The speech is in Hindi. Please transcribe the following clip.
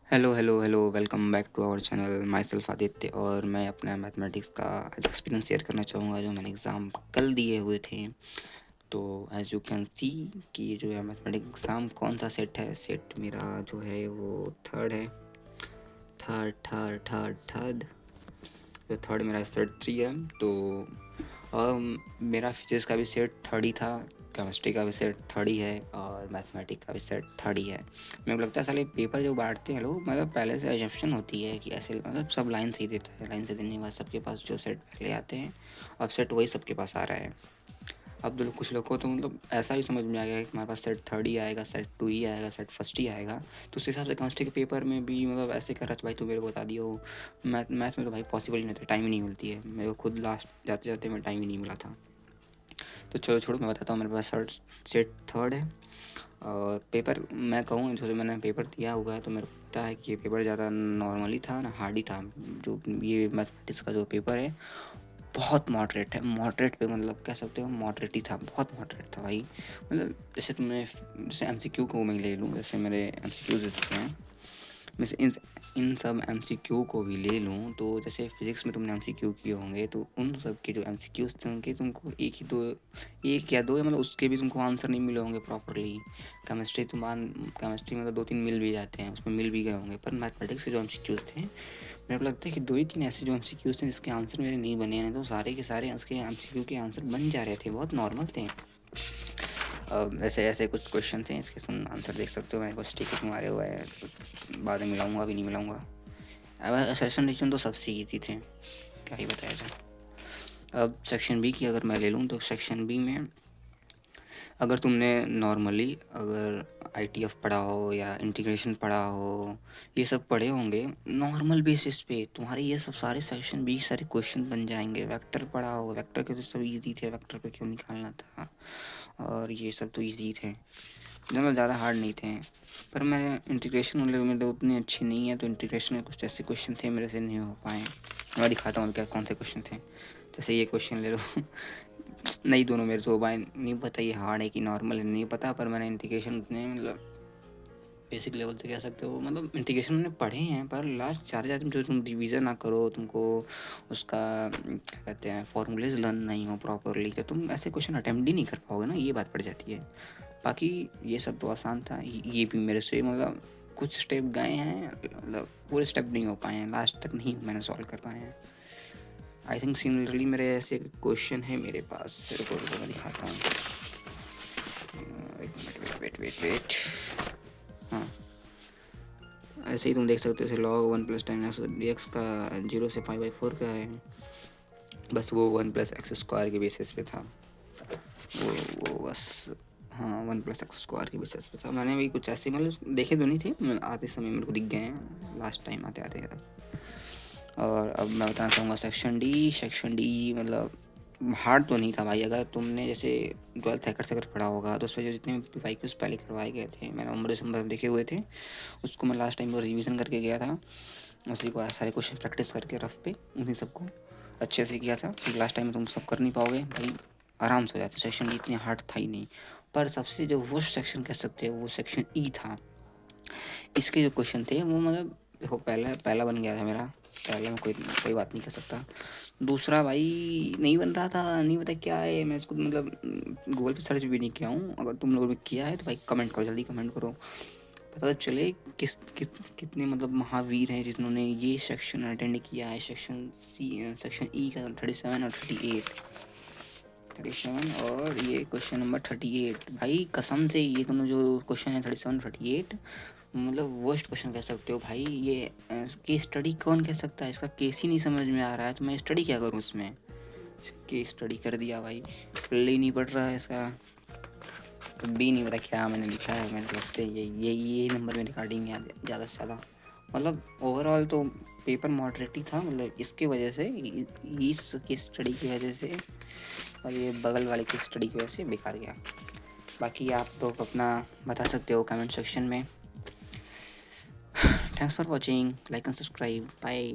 Hello hello hello welcome back to our channel myself Aditya. और मैं अपना मैथमेटिक्स का एक्सपीरियंस शेयर करना चाहूँगा जो मैंने एग्ज़ाम कल दिए हुए थे। तो एज़ यू कैन सी कि ये जो है मैथमेटिक्स एग्ज़ाम कौन सा सेट है। सेट मेरा जो है वो थर्ड है। थर्ड तो थर्ड मेरा सेट 3 है। तो मेरा फिजिक्स का भी सेट थर्ड ही था, केमिस्ट्री का भी सेट थर्ड ही है और मैथमेटिक्स का भी सेट थर्ड ही है। मेरे को लगता है साले पेपर जो बांटते हैं लोग, मतलब पहले से एजम्पशन होती है कि ऐसे, मतलब सब लाइन से ही देता है। लाइन से देने के बाद सबके पास जो सेट पहले आते हैं अब सेट वही सबके पास आ रहा है। अब तो कुछ लोग को तो मतलब ऐसा भी समझ में आ गया है कि हमारे पास सेट थर्ड ही आएगा, सेट टू ही आएगा, सेट फर्स्ट ही आएगा। तो उस हिसाब से केमिस्ट्री के पेपर में भी मतलब ऐसे कर रहा था, भाई तू मेरे को बता दियो। मैथ में तो भाई पॉसिबल ही नहीं था, टाइम ही नहीं मिलती है मेरे को, खुद लास्ट जाते जाते मैं टाइम ही नहीं मिला था। तो चलो छोड़ो, मैं बताता हूँ। मेरे पास सेट थर्ड है और पेपर मैं कहूँ जो मैंने पेपर दिया हुआ है तो मेरे को पता है कि ये पेपर ज़्यादा नॉर्मली था ना हार्ड ही था। जो ये मैथमेटिक्स का जो पेपर है बहुत मॉडरेट है। मॉडरेट पे मतलब कह सकते हो मॉडरेट ही था, बहुत मॉडरेट था भाई। मतलब जैसे एमसीक्यू को मैं ले लूँ, जैसे मेरे एमसीक्यू जैसे हैं, मैं से इन सब एमसीक्यू को भी ले लूँ तो जैसे फिजिक्स में तुमने एमसीक्यू किए होंगे तो उन सब के जो एमसीक्यूज थे उनके तुमको एक या दो या मतलब उसके भी तुमको आंसर नहीं मिले होंगे प्रॉपरली। केमिस्ट्री में तो 2-3 मिल भी जाते हैं, उसमें मिल भी गए होंगे। पर मैथमेटिक्स के जो एमसीक्यूज थे मेरे को लगता है कि 2 ही 3 ऐसे जो एमसीक्यूज थे जिसके आंसर मेरे नहीं बने हैं, तो सारे के सारे उसके एमसीक्यू के आंसर बन जा रहे थे, बहुत नॉर्मल थे। ऐसे ऐसे कुछ क्वेश्चन थे, इसके तुम आंसर देख सकते हो। मैंने कुछ टिकट मारे हुए हैं, बाद में मिलाऊंगा भी नहीं मिलाऊंगा। अब सेक्शन डिवीजन तो सबसे ईजी थे, क्या ही बताया जाए। अब सेक्शन बी की अगर मैं ले लूँ तो सेक्शन बी में अगर तुमने नॉर्मली अगर आईटीएफ पढ़ा हो या इंटीग्रेशन पढ़ा हो, ये सब पढ़े होंगे नॉर्मल बेसिस पे, तुम्हारे ये सब सारे सेक्शन बी सारे क्वेश्चन बन जाएंगे। वेक्टर पढ़ा हो, वेक्टर के तो सब इजी थे, वेक्टर पे क्यों निकालना था, और ये सब तो इजी थे, मतलब ज़्यादा हार्ड नहीं थे। पर मैं इंटीग्रेशन मतलब मेरे उतनी अच्छी नहीं है, तो इंटीग्रेशन में कुछ ऐसे क्वेश्चन थे मेरे से नहीं हो पाए। मैं दिखाता हूँ क्या कौन से क्वेश्चन थे। जैसे ये क्वेश्चन ले लो नहीं, दोनों मेरे को भाई नहीं पता ये हार्ड है कि नॉर्मल है, नहीं पता। पर मैंने इंटीग्रेशन उतने मतलब बेसिक लेवल से कह सकते हो, मतलब इंटीग्रेशन मैंने पढ़े हैं, पर लास्ट 4 जो तुम रिवीजन ना करो, तुमको उसका क्या कहते हैं फॉर्मूलेज लर्न नहीं हो प्रॉपरली, तो तुम ऐसे क्वेश्चन अटेम्प्ट ही नहीं कर पाओगे ना, ये बात पड़ जाती है। बाकी ये सब तो आसान था। ये भी मेरे से मतलब कुछ स्टेप गए हैं, मतलब पूरे स्टेप नहीं हो पाए हैं, लास्ट तक नहीं मैंने सॉल्व कर पाए हैं। आई थिंक सिमिलरली मेरे ऐसे क्वेश्चन है मेरे पास, रुको रुको मैं दिखाता हूँ। एक मिनट, वेट वेट वेट। हाँ, ऐसे ही तुम देख सकते हो, जैसे log 1 + tan x dx का 0 से π/4 का है, बस वो 1 + x² के बेसिस पे था। वो बस, हाँ 1 + x² के बेसिस पे था। मैंने भी कुछ ऐसे मतलब देखे तो नहीं थे, आते समय मेरे को दिख गए हैं लास्ट टाइम आते आते तक। और अब मैं बताना चाहूँगा सेक्शन डी मतलब हार्ड तो नहीं था भाई। अगर तुमने जैसे 12th हैकर से अगर पढ़ा होगा तो उसमें जो जितने PYQs पहले करवाए गए थे, मैंने नवंबर दिसंबर देखे हुए थे, उसको मैं लास्ट टाइम रिवीजन करके गया था। उसी को सारे क्वेश्चन प्रैक्टिस करके रफ पे उन्हीं सबको अच्छे से किया था। तो लास्ट टाइम तुम सब कर नहीं पाओगे भाई, आराम से हो जाता। सेक्शन डी इतनी हार्ड था ही नहीं। पर सबसे जो वर्स्ट सेक्शन कह सकते हो वो सेक्शन ई था। इसके जो क्वेश्चन थे वो मतलब देखो, पहला पहला बन गया था मेरा, पहले में कोई बात नहीं कर सकता। दूसरा भाई नहीं बन रहा था, नहीं पता क्या है। मैं इसको मतलब गूगल पे सर्च भी नहीं किया हूँ। अगर तुम लोगों ने किया है तो भाई कमेंट करो, जल्दी कमेंट करो, पता तो चले कितने मतलब महावीर हैं जिन्होंने ये सेक्शन अटेंड किया है। सेक्शन ई का 37 और 37 और ये क्वेश्चन नंबर 38। भाई कसम से ये दोनों जो क्वेश्चन है 37 38 मतलब वर्स्ट क्वेश्चन कह सकते हो भाई। ये केस स्टडी कौन कह सकता है, इसका केस ही नहीं समझ में आ रहा है तो मैं स्टडी क्या करूँ इसमें। केस स्टडी कर दिया भाई, पल्ले ही नहीं पड़ रहा है इसका, भी नहीं पता क्या मैंने लिखा है। मैंने लगते ये नंबर में रिकॉर्डिंग है ज़्यादा से ज़्यादा। मतलब ओवरऑल तो पेपर मॉडरेट ही था, मतलब इसके वजह से, इस केस स्टडी की वजह से और ये बगल वाले केस स्टडी की वजह से बेकार गया। बाकी आप लोग अपना बता सकते हो कमेंट सेक्शन में। Thanks for watching, like and subscribe, bye.